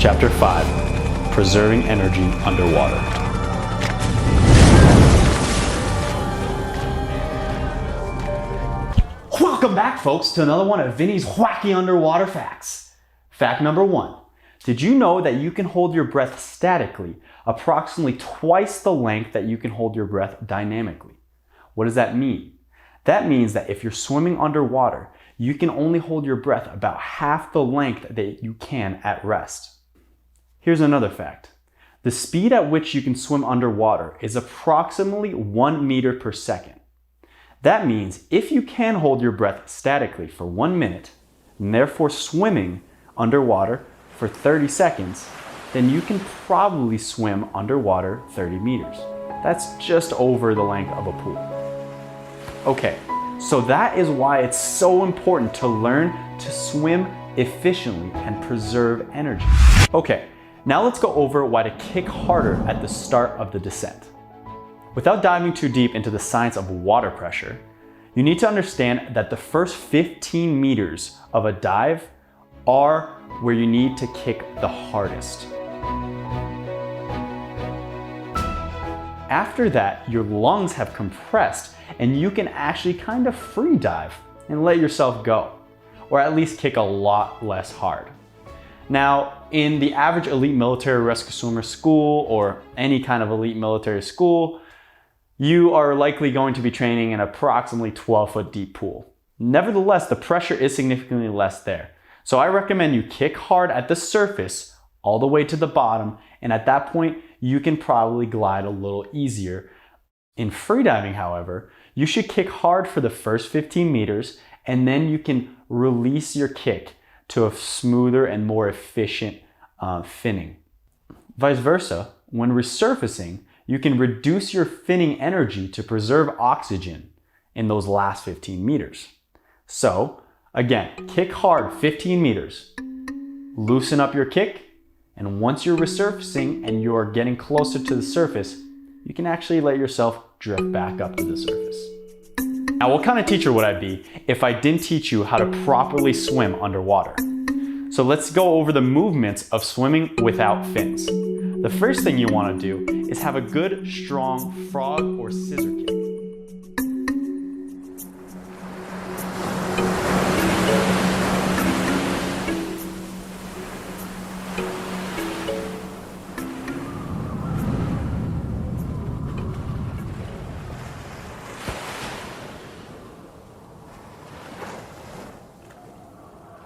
Chapter 5, Preserving Energy Underwater. Welcome back, folks, to another one of Vinny's wacky underwater facts. Fact number 1. Did you know that you can hold your breath statically approximately twice the length that you can hold your breath dynamically? What does that mean? That means that if you're swimming underwater, you can only hold your breath about half the length that you can at rest. Here's another fact. The speed at which you can swim underwater is approximately 1 meter per second. That means if you can hold your breath statically for 1 minute, and therefore swimming underwater for 30 seconds, then you can probably swim underwater 30 meters. That's just over the length of a pool. Okay, so that is why it's so important to learn to swim efficiently and preserve energy. Okay, now let's go over why to kick harder at the start of the descent. Without diving too deep into the science of water pressure, you need to understand that the first 15 meters of a dive are where you need to kick the hardest. After that, your lungs have compressed and you can actually kind of free dive and let yourself go, or at least kick a lot less hard. Now, in the average elite military rescue swimmer school or any kind of elite military school, you are likely going to be training in approximately 12-foot deep pool. Nevertheless, the pressure is significantly less there. So I recommend you kick hard at the surface all the way to the bottom, and at that point, you can probably glide a little easier. In freediving, however, you should kick hard for the first 15 meters, and then you can release your kick to a smoother and more efficient finning. Vice versa, when resurfacing, you can reduce your finning energy to preserve oxygen in those last 15 meters. So, again, kick hard 15 meters, loosen up your kick, and once you're resurfacing and you're getting closer to the surface, you can actually let yourself drift back up to the surface. Now, what kind of teacher would I be if I didn't teach you how to properly swim underwater? So let's go over the movements of swimming without fins. The first thing you want to do is have a good, strong frog or scissor kick.